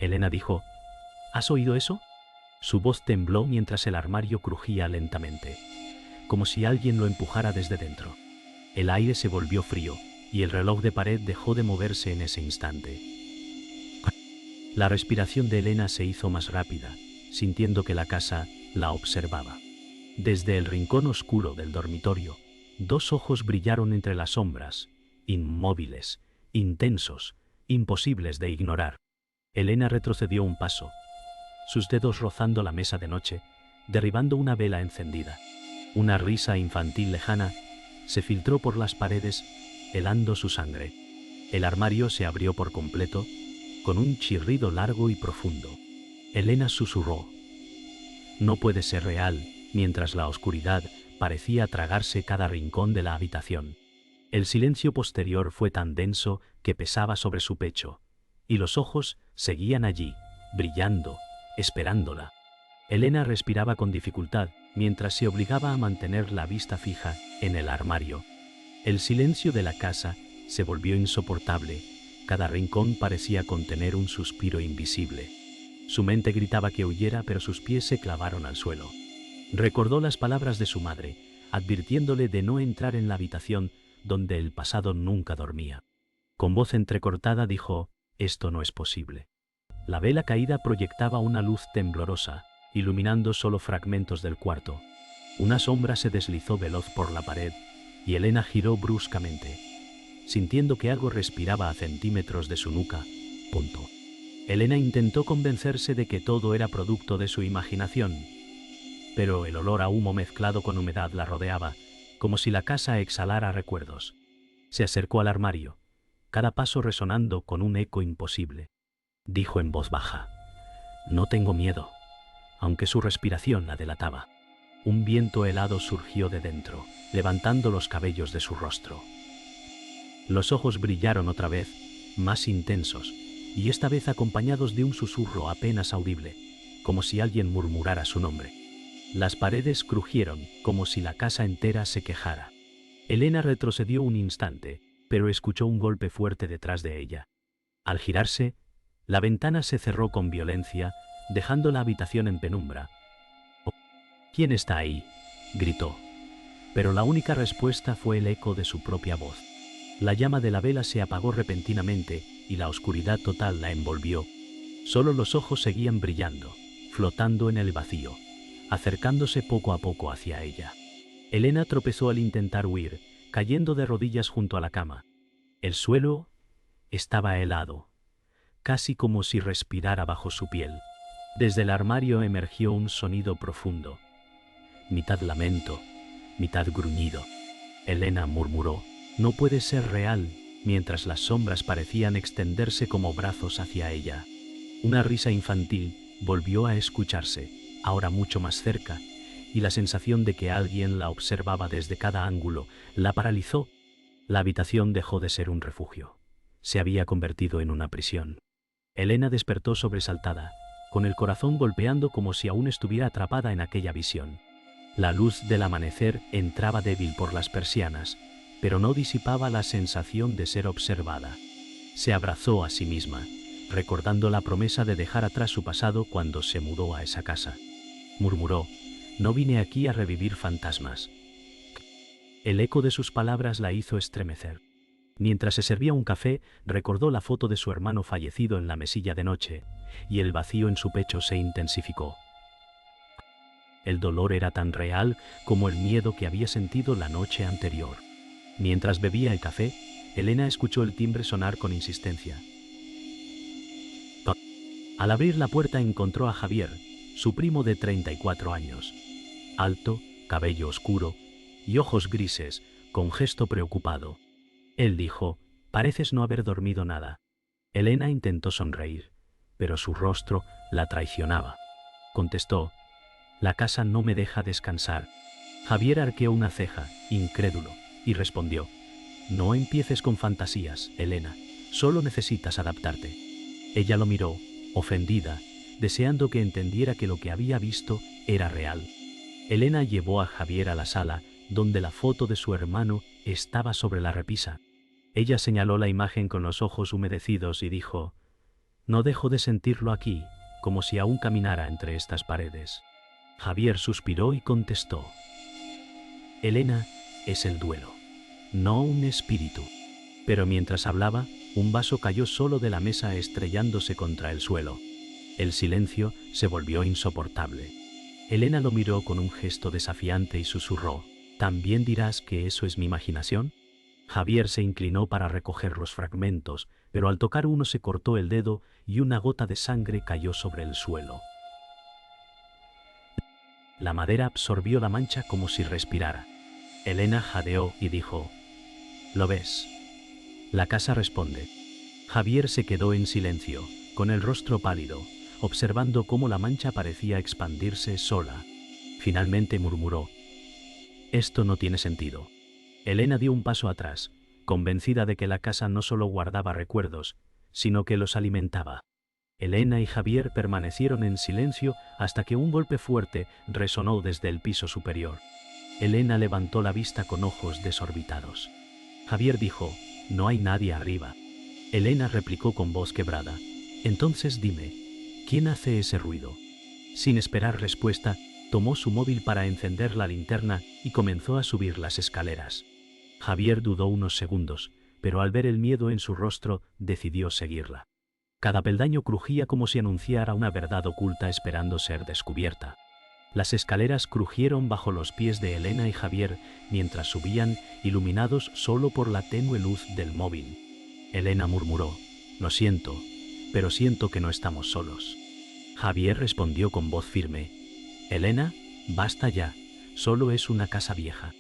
Elena dijo: ¿Has oído eso? Su voz tembló mientras el armario crujía lentamente, como si alguien lo empujara desde dentro. El aire se volvió frío, y el reloj de pared dejó de moverse en ese instante. La respiración de Elena se hizo más rápida, sintiendo que la casa la observaba. Desde el rincón oscuro del dormitorio, dos ojos brillaron entre las sombras, inmóviles, intensos, imposibles de ignorar. Elena retrocedió un paso, sus dedos rozando la mesa de noche, derribando una vela encendida. Una risa infantil lejana se filtró por las paredes, helando su sangre. El armario se abrió por completo, con un chirrido largo y profundo. Elena susurró: «No puede ser real», mientras la oscuridad parecía tragarse cada rincón de la habitación. El silencio posterior fue tan denso que pesaba sobre su pecho, y los ojos seguían allí, brillando, esperándola. Elena respiraba con dificultad, mientras se obligaba a mantener la vista fija en el armario. El silencio de la casa se volvió insoportable, cada rincón parecía contener un suspiro invisible. Su mente gritaba que huyera, pero sus pies se clavaron al suelo. Recordó las palabras de su madre, advirtiéndole de no entrar en la habitación donde el pasado nunca dormía. Con voz entrecortada dijo: «Esto no es posible». La vela caída proyectaba una luz temblorosa, iluminando solo fragmentos del cuarto. Una sombra se deslizó veloz por la pared, y Elena giró bruscamente, sintiendo que algo respiraba a centímetros de su nuca. Elena intentó convencerse de que todo era producto de su imaginación, pero el olor a humo mezclado con humedad la rodeaba, como si la casa exhalara recuerdos. Se acercó al armario, cada paso resonando con un eco imposible. Dijo en voz baja: «No tengo miedo», aunque su respiración la delataba. Un viento helado surgió de dentro, levantando los cabellos de su rostro. Los ojos brillaron otra vez, más intensos, y esta vez acompañados de un susurro apenas audible, como si alguien murmurara su nombre. Las paredes crujieron, como si la casa entera se quejara. Elena retrocedió un instante, pero escuchó un golpe fuerte detrás de ella. Al girarse, la ventana se cerró con violencia, dejando la habitación en penumbra. «¿Quién está ahí?», gritó. Pero la única respuesta fue el eco de su propia voz. La llama de la vela se apagó repentinamente y la oscuridad total la envolvió. Solo los ojos seguían brillando, flotando en el vacío, acercándose poco a poco hacia ella. Elena tropezó al intentar huir, cayendo de rodillas junto a la cama. El suelo estaba helado, casi como si respirara bajo su piel. Desde el armario emergió un sonido profundo, mitad lamento, mitad gruñido. Elena murmuró: «No puede ser real», mientras las sombras parecían extenderse como brazos hacia ella. Una risa infantil volvió a escucharse, ahora mucho más cerca, y la sensación de que alguien la observaba desde cada ángulo la paralizó. La habitación dejó de ser un refugio. Se había convertido en una prisión. Elena despertó sobresaltada, con el corazón golpeando como si aún estuviera atrapada en aquella visión. La luz del amanecer entraba débil por las persianas, pero no disipaba la sensación de ser observada. Se abrazó a sí misma, recordando la promesa de dejar atrás su pasado cuando se mudó a esa casa. Murmuró: «No vine aquí a revivir fantasmas». El eco de sus palabras la hizo estremecer. Mientras se servía un café, recordó la foto de su hermano fallecido en la mesilla de noche, y el vacío en su pecho se intensificó. El dolor era tan real como el miedo que había sentido la noche anterior. Mientras bebía el café, Elena escuchó el timbre sonar con insistencia. Al abrir la puerta encontró a Javier, su primo de 34 años. Alto, cabello oscuro y ojos grises, con gesto preocupado. Él dijo: «Pareces no haber dormido nada». Elena intentó sonreír, pero su rostro la traicionaba. Contestó: «La casa no me deja descansar». Javier arqueó una ceja, incrédulo, y respondió: «No empieces con fantasías, Elena, solo necesitas adaptarte». Ella lo miró, ofendida, deseando que entendiera que lo que había visto era real. Elena llevó a Javier a la sala, donde la foto de su hermano estaba sobre la repisa. Ella señaló la imagen con los ojos humedecidos y dijo: No dejo de sentirlo aquí, como si aún caminara entre estas paredes. Javier suspiró y contestó: Elena es el duelo, no un espíritu. Pero mientras hablaba, un vaso cayó solo de la mesa estrellándose contra el suelo. El silencio se volvió insoportable. Elena lo miró con un gesto desafiante y susurró: ¿También dirás que eso es mi imaginación? Javier se inclinó para recoger los fragmentos, pero al tocar uno se cortó el dedo y una gota de sangre cayó sobre el suelo. La madera absorbió la mancha como si respirara. Elena jadeó y dijo: ¿Lo ves? La casa responde. Javier se quedó en silencio, con el rostro pálido, observando cómo la mancha parecía expandirse sola. Finalmente murmuró: Esto no tiene sentido. Elena dio un paso atrás, convencida de que la casa no solo guardaba recuerdos, sino que los alimentaba. Elena y Javier permanecieron en silencio hasta que un golpe fuerte resonó desde el piso superior. Elena levantó la vista con ojos desorbitados. Javier dijo: No hay nadie arriba. Elena replicó con voz quebrada: Entonces dime, ¿quién hace ese ruido? Sin esperar respuesta, tomó su móvil para encender la linterna y comenzó a subir las escaleras. Javier dudó unos segundos, pero al ver el miedo en su rostro, decidió seguirla. Cada peldaño crujía como si anunciara una verdad oculta esperando ser descubierta. Las escaleras crujieron bajo los pies de Elena y Javier mientras subían, iluminados solo por la tenue luz del móvil. Elena murmuró: Lo siento, pero siento que no estamos solos. Javier respondió con voz firme: Elena, basta ya, solo es una casa vieja.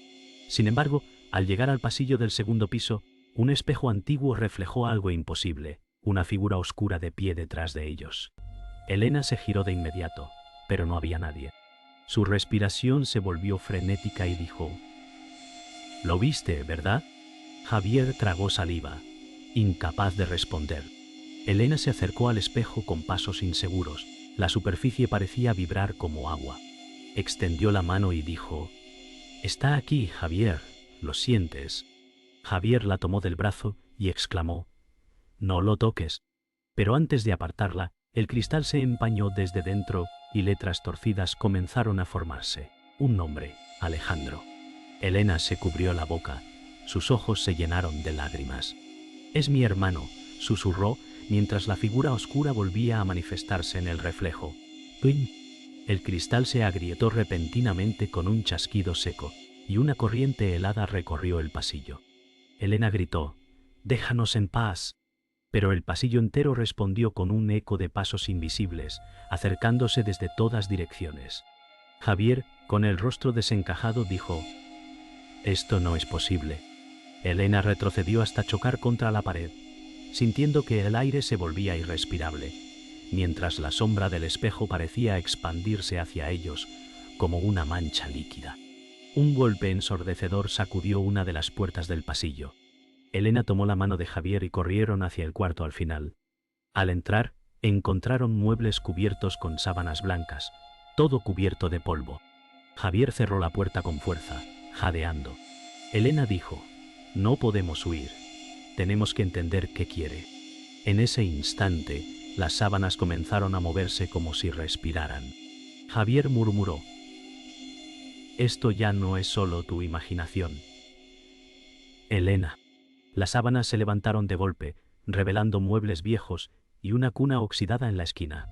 Sin embargo, al llegar al pasillo del segundo piso, un espejo antiguo reflejó algo imposible, una figura oscura de pie detrás de ellos. Elena se giró de inmediato, pero no había nadie. Su respiración se volvió frenética y dijo: ¿Lo viste, verdad? Javier tragó saliva, incapaz de responder. Elena se acercó al espejo con pasos inseguros. La superficie parecía vibrar como agua. Extendió la mano y dijo: Está aquí, Javier, ¿lo sientes? Javier la tomó del brazo y exclamó: No lo toques. Pero antes de apartarla, el cristal se empañó desde dentro y letras torcidas comenzaron a formarse. Un nombre: Alejandro. Elena se cubrió la boca. Sus ojos se llenaron de lágrimas. Es mi hermano, susurró mientras la figura oscura volvía a manifestarse en el reflejo. ¡Pum! El cristal se agrietó repentinamente con un chasquido seco, y una corriente helada recorrió el pasillo. Elena gritó: «¡Déjanos en paz!». Pero el pasillo entero respondió con un eco de pasos invisibles, acercándose desde todas direcciones. Javier, con el rostro desencajado, dijo: «Esto no es posible». Elena retrocedió hasta chocar contra la pared, sintiendo que el aire se volvía irrespirable, mientras la sombra del espejo parecía expandirse hacia ellos como una mancha líquida. Un golpe ensordecedor sacudió una de las puertas del pasillo. Elena tomó la mano de Javier y corrieron hacia el cuarto al final. Al entrar, encontraron muebles cubiertos con sábanas blancas, todo cubierto de polvo. Javier cerró la puerta con fuerza, jadeando. Elena dijo: «No podemos huir. Tenemos que entender qué quiere». En ese instante, las sábanas comenzaron a moverse como si respiraran. Javier murmuró: «Esto ya no es solo tu imaginación». Elena. Las sábanas se levantaron de golpe, revelando muebles viejos y una cuna oxidada en la esquina.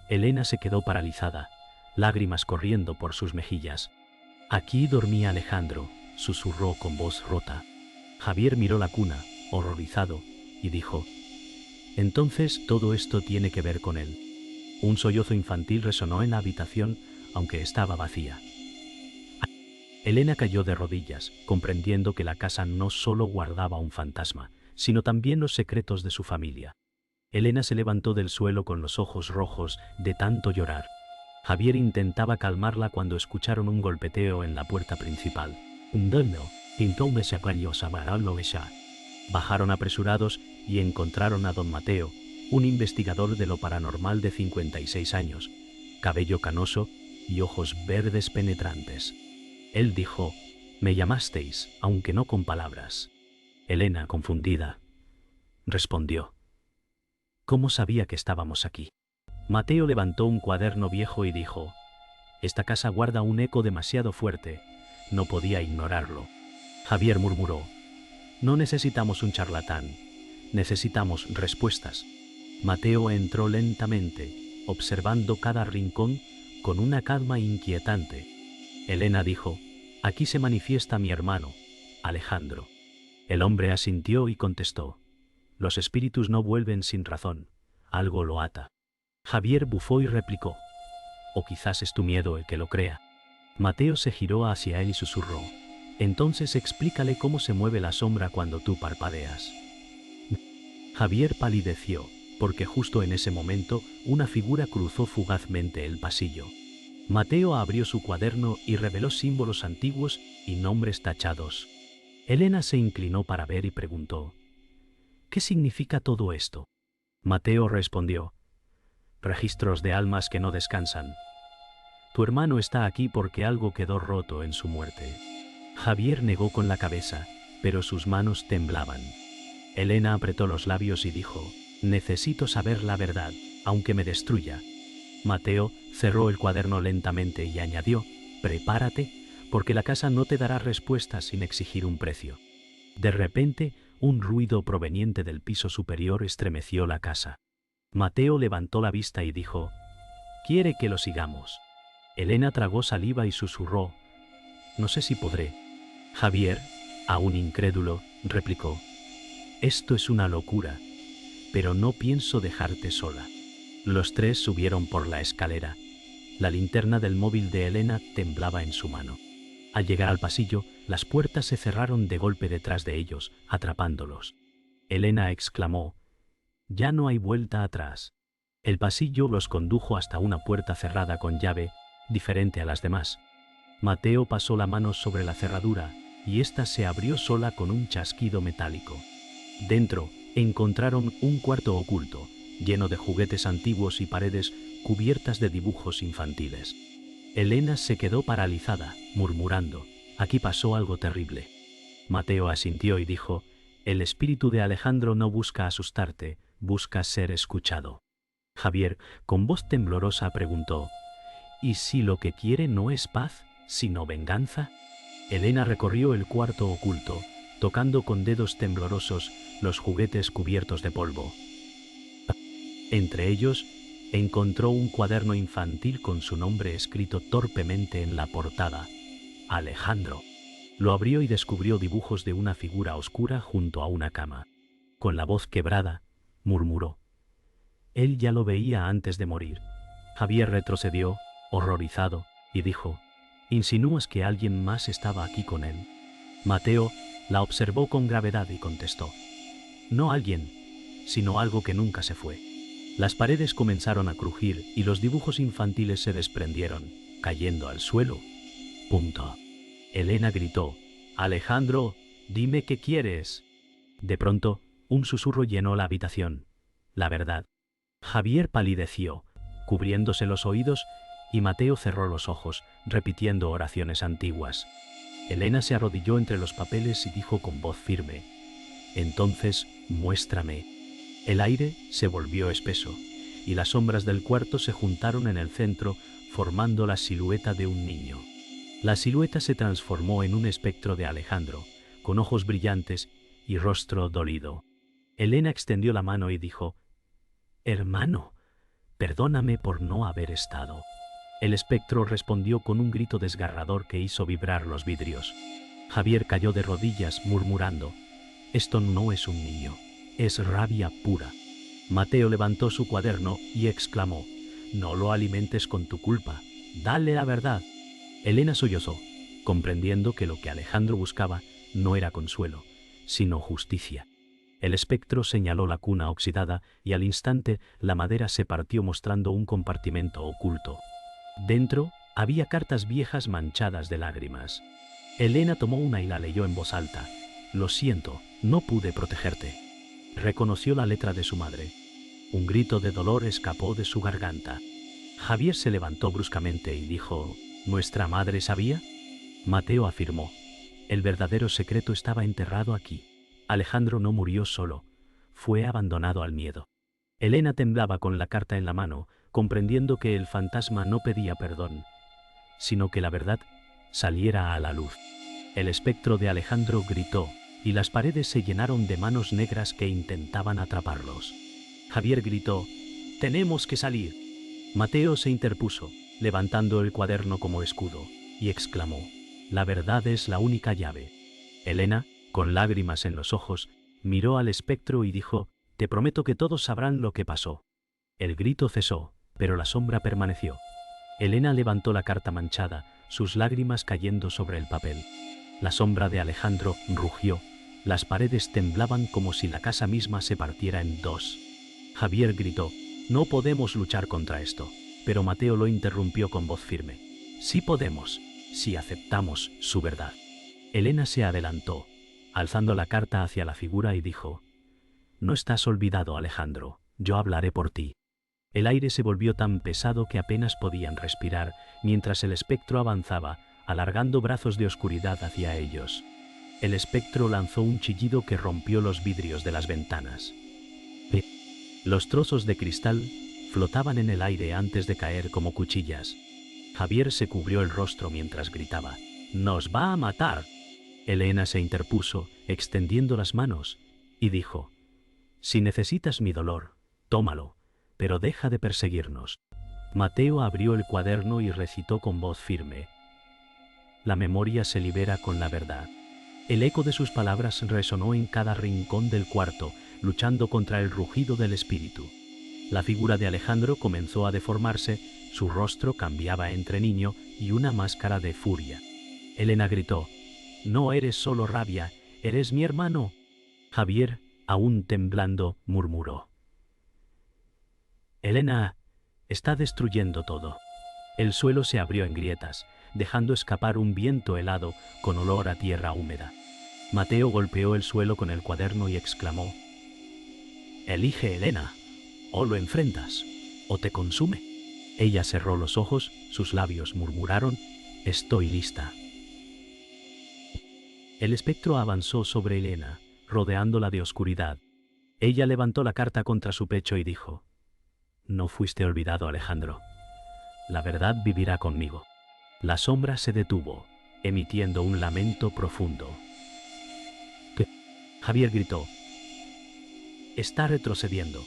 Elena se quedó paralizada, lágrimas corriendo por sus mejillas. «Aquí dormía Alejandro», susurró con voz rota. Javier miró la cuna, horrorizado, y dijo: «Entonces todo esto tiene que ver con él». Un sollozo infantil resonó en la habitación, aunque estaba vacía. Elena cayó de rodillas, comprendiendo que la casa no solo guardaba un fantasma, sino también los secretos de su familia. Elena se levantó del suelo con los ojos rojos de tanto llorar. Javier intentaba calmarla cuando escucharon un golpeteo en la puerta principal. Bajaron apresurados y encontraron a don Mateo, un investigador de lo paranormal de 56 años, cabello canoso y ojos verdes penetrantes. Él dijo: «Me llamasteis, aunque no con palabras». Elena, confundida, respondió: ¿Cómo sabía que estábamos aquí? Mateo levantó un cuaderno viejo y dijo: esta casa guarda un eco demasiado fuerte. No podía ignorarlo. Javier murmuró: no necesitamos un charlatán. Necesitamos respuestas. Mateo entró lentamente, observando cada rincón con una calma inquietante. Elena dijo: aquí se manifiesta mi hermano, Alejandro. El hombre asintió y contestó: los espíritus no vuelven sin razón. Algo lo ata. Javier bufó y replicó: o quizás es tu miedo el que lo crea. Mateo se giró hacia él y susurró: entonces explícale cómo se mueve la sombra cuando tú parpadeas. Javier palideció, porque justo en ese momento una figura cruzó fugazmente el pasillo. Mateo abrió su cuaderno y reveló símbolos antiguos y nombres tachados. Elena se inclinó para ver y preguntó: ¿qué significa todo esto? Mateo respondió: registros de almas que no descansan. Tu hermano está aquí porque algo quedó roto en su muerte. Javier negó con la cabeza, pero sus manos temblaban. Elena apretó los labios y dijo: necesito saber la verdad, aunque me destruya. Mateo cerró el cuaderno lentamente y añadió: prepárate, porque la casa no te dará respuestas sin exigir un precio. De repente, un ruido proveniente del piso superior estremeció la casa. Mateo levantó la vista y dijo: quiere que lo sigamos. Elena tragó saliva y susurró: no sé si podré. Javier, aún incrédulo, replicó: esto es una locura, pero no pienso dejarte sola. Los tres subieron por la escalera. La linterna del móvil de Elena temblaba en su mano. Al llegar al pasillo, las puertas se cerraron de golpe detrás de ellos, atrapándolos. Elena exclamó: ya no hay vuelta atrás. El pasillo los condujo hasta una puerta cerrada con llave, diferente a las demás. Mateo pasó la mano sobre la cerradura, y ésta se abrió sola con un chasquido metálico. Dentro, encontraron un cuarto oculto, lleno de juguetes antiguos y paredes cubiertas de dibujos infantiles. Elena se quedó paralizada, murmurando: aquí pasó algo terrible. Mateo asintió y dijo: el espíritu de Alejandro no busca asustarte, busca ser escuchado. Javier, con voz temblorosa, preguntó: ¿y si lo que quiere no es paz, sino venganza? Elena recorrió el cuarto oculto, tocando con dedos temblorosos los juguetes cubiertos de polvo. Entre ellos, encontró un cuaderno infantil con su nombre escrito torpemente en la portada: Alejandro. Lo abrió y descubrió dibujos de una figura oscura junto a una cama. Con la voz quebrada, murmuró: él ya lo veía antes de morir. Javier retrocedió, horrorizado, y dijo: ¿insinúas que alguien más estaba aquí con él? Mateo la observó con gravedad y contestó: no alguien, sino algo que nunca se fue. Las paredes comenzaron a crujir y los dibujos infantiles se desprendieron, cayendo al suelo. Punto. Elena gritó: Alejandro, dime qué quieres. De pronto, un susurro llenó la habitación: la verdad. Javier palideció, cubriéndose los oídos, y Mateo cerró los ojos, repitiendo oraciones antiguas. Elena se arrodilló entre los papeles y dijo con voz firme: entonces, muéstrame. El aire se volvió espeso, y las sombras del cuarto se juntaron en el centro, formando la silueta de un niño. La silueta se transformó en un espectro de Alejandro, con ojos brillantes y rostro dolido. Elena extendió la mano y dijo: hermano, perdóname por no haber estado. El espectro respondió con un grito desgarrador que hizo vibrar los vidrios. Javier cayó de rodillas, murmurando: esto no es un niño, es rabia pura. Mateo levantó su cuaderno y exclamó: no lo alimentes con tu culpa, dale la verdad. Elena sollozó, comprendiendo que lo que Alejandro buscaba no era consuelo, sino justicia. El espectro señaló la cuna oxidada y al instante la madera se partió mostrando un compartimento oculto. Dentro había cartas viejas manchadas de lágrimas. Elena tomó una y la leyó en voz alta: lo siento, no pude protegerte. Reconoció la letra de su madre. Un grito de dolor escapó de su garganta. Javier se levantó bruscamente y dijo: ¿nuestra madre sabía? Mateo afirmó: el verdadero secreto estaba enterrado aquí. Alejandro no murió solo, fue abandonado al miedo. Elena temblaba con la carta en la mano, comprendiendo que el fantasma no pedía perdón, sino que la verdad saliera a la luz. El espectro de Alejandro gritó, y las paredes se llenaron de manos negras que intentaban atraparlos. Javier gritó, «¡Tenemos que salir!». Mateo se interpuso, levantando el cuaderno como escudo, y exclamó, «La verdad es la única llave». Elena, con lágrimas en los ojos, miró al espectro y dijo, «Te prometo que todos sabrán lo que pasó». El grito cesó, pero la sombra permaneció. Elena levantó la carta manchada, sus lágrimas cayendo sobre el papel. La sombra de Alejandro rugió, las paredes temblaban como si la casa misma se partiera en dos. Javier gritó, «No podemos luchar contra esto», pero Mateo lo interrumpió con voz firme. «Sí podemos, si aceptamos su verdad». Elena se adelantó, alzando la carta hacia la figura y dijo, «No estás olvidado, Alejandro, yo hablaré por ti». El aire se volvió tan pesado que apenas podían respirar, mientras el espectro avanzaba, alargando brazos de oscuridad hacia ellos. El espectro lanzó un chillido que rompió los vidrios de las ventanas. Los trozos de cristal flotaban en el aire antes de caer como cuchillas. Javier se cubrió el rostro mientras gritaba, «¡Nos va a matar!». Elena se interpuso, extendiendo las manos, y dijo, «Si necesitas mi dolor, tómalo, pero deja de perseguirnos». Mateo abrió el cuaderno y recitó con voz firme, «La memoria se libera con la verdad». El eco de sus palabras resonó en cada rincón del cuarto, luchando contra el rugido del espíritu. La figura de Alejandro comenzó a deformarse, su rostro cambiaba entre niño y una máscara de furia. Elena gritó, «No eres solo rabia, eres mi hermano». Javier, aún temblando, murmuró, «Elena está destruyendo todo». El suelo se abrió en grietas, dejando escapar un viento helado con olor a tierra húmeda. Mateo golpeó el suelo con el cuaderno y exclamó, «Elige, Elena, o lo enfrentas, o te consume». Ella cerró los ojos, sus labios murmuraron, «Estoy lista». El espectro avanzó sobre Elena, rodeándola de oscuridad. Ella levantó la carta contra su pecho y dijo, «No fuiste olvidado, Alejandro. La verdad vivirá conmigo». La sombra se detuvo, emitiendo un lamento profundo. «¿Qué?». Javier gritó, «Está retrocediendo».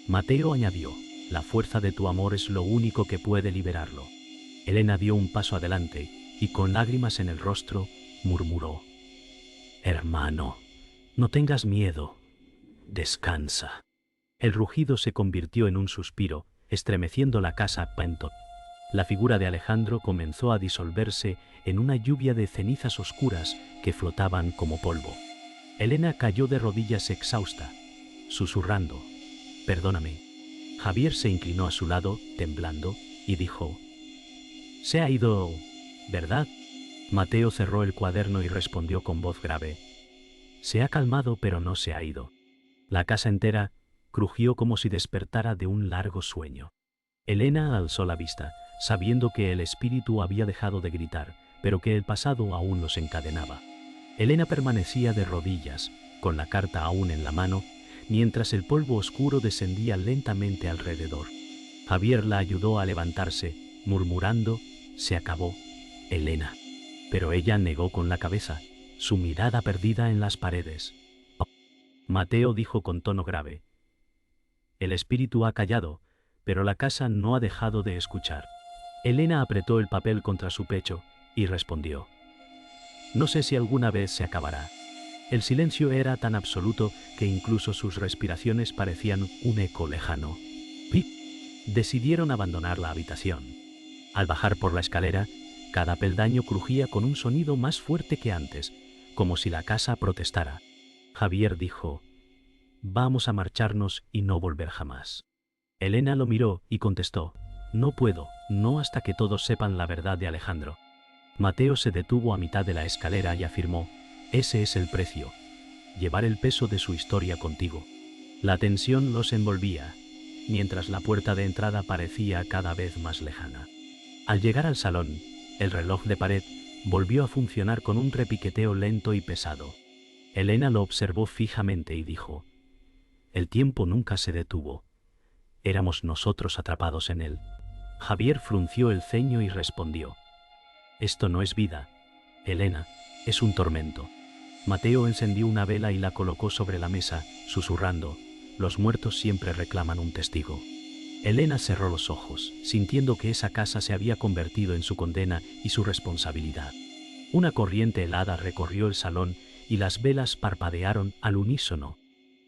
Mateo añadió, «La fuerza de tu amor es lo único que puede liberarlo». Elena dio un paso adelante y con lágrimas en el rostro murmuró, «Hermano, no tengas miedo, descansa». El rugido se convirtió en un suspiro, estremeciendo la casa Penton. La figura de Alejandro comenzó a disolverse en una lluvia de cenizas oscuras que flotaban como polvo. Elena cayó de rodillas exhausta, susurrando, «Perdóname». Javier se inclinó a su lado, temblando, y dijo, «Se ha ido, ¿verdad?». Mateo cerró el cuaderno y respondió con voz grave, «Se ha calmado, pero no se ha ido». La casa entera crujió como si despertara de un largo sueño. Elena alzó la vista, sabiendo que el espíritu había dejado de gritar, pero que el pasado aún los encadenaba. Elena permanecía de rodillas, con la carta aún en la mano, mientras el polvo oscuro descendía lentamente alrededor. Javier la ayudó a levantarse, murmurando, «Se acabó, Elena». Pero ella negó con la cabeza, su mirada perdida en las paredes. Mateo dijo con tono grave, «El espíritu ha callado, pero la casa no ha dejado de escuchar». Elena apretó el papel contra su pecho y respondió, «No sé si alguna vez se acabará». El silencio era tan absoluto que incluso sus respiraciones parecían un eco lejano. Decidieron abandonar la habitación. Al bajar por la escalera, cada peldaño crujía con un sonido más fuerte que antes, como si la casa protestara. Javier dijo, «Vamos a marcharnos y no volver jamás». Elena lo miró y contestó, «No puedo, no hasta que todos sepan la verdad de Alejandro». Mateo se detuvo a mitad de la escalera y afirmó, «Ese es el precio, llevar el peso de su historia contigo». La tensión los envolvía, mientras la puerta de entrada parecía cada vez más lejana. Al llegar al salón, el reloj de pared volvió a funcionar con un repiqueteo lento y pesado. Elena lo observó fijamente y dijo, «El tiempo nunca se detuvo, Éramos nosotros atrapados en él. Javier frunció el ceño y respondió: esto no es vida, Elena, es un tormento. Mateo encendió una vela y la colocó sobre la mesa, susurrando: los muertos siempre reclaman un testigo. Elena cerró los ojos, sintiendo que esa casa se había convertido en su condena y su responsabilidad. Una corriente helada recorrió el salón y las velas parpadearon al unísono.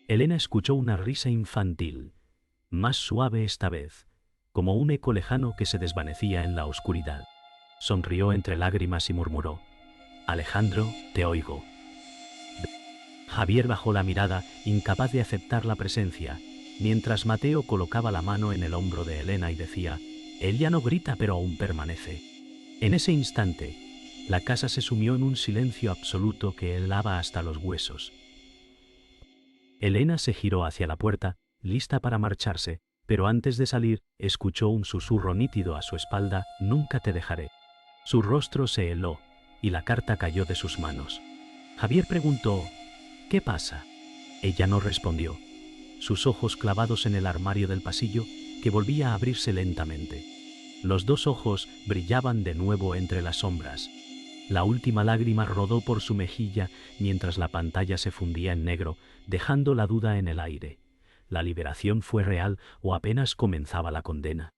Elena escuchó una risa infantil, más suave esta vez, como un eco lejano que se desvanecía en la oscuridad. Sonrió entre lágrimas y murmuró: Alejandro, te oigo. Javier bajó la mirada, incapaz de aceptar la presencia, mientras Mateo colocaba la mano en el hombro de Elena y decía: él ya no grita, pero aún permanece. En ese instante, la casa se sumió en un silencio absoluto que helaba hasta los huesos. Elena se giró hacia la puerta, lista para marcharse, pero antes de salir, escuchó un susurro nítido a su espalda: nunca te dejaré. Su rostro se heló, y la carta cayó de sus manos. Javier preguntó: ¿qué pasa? Ella no respondió, sus ojos clavados en el armario del pasillo, que volvía a abrirse lentamente. Los dos ojos brillaban de nuevo entre las sombras. La última lágrima rodó por su mejilla mientras la pantalla se fundía en negro, dejando la duda en el aire. ¿La liberación fue real o apenas comenzaba la condena?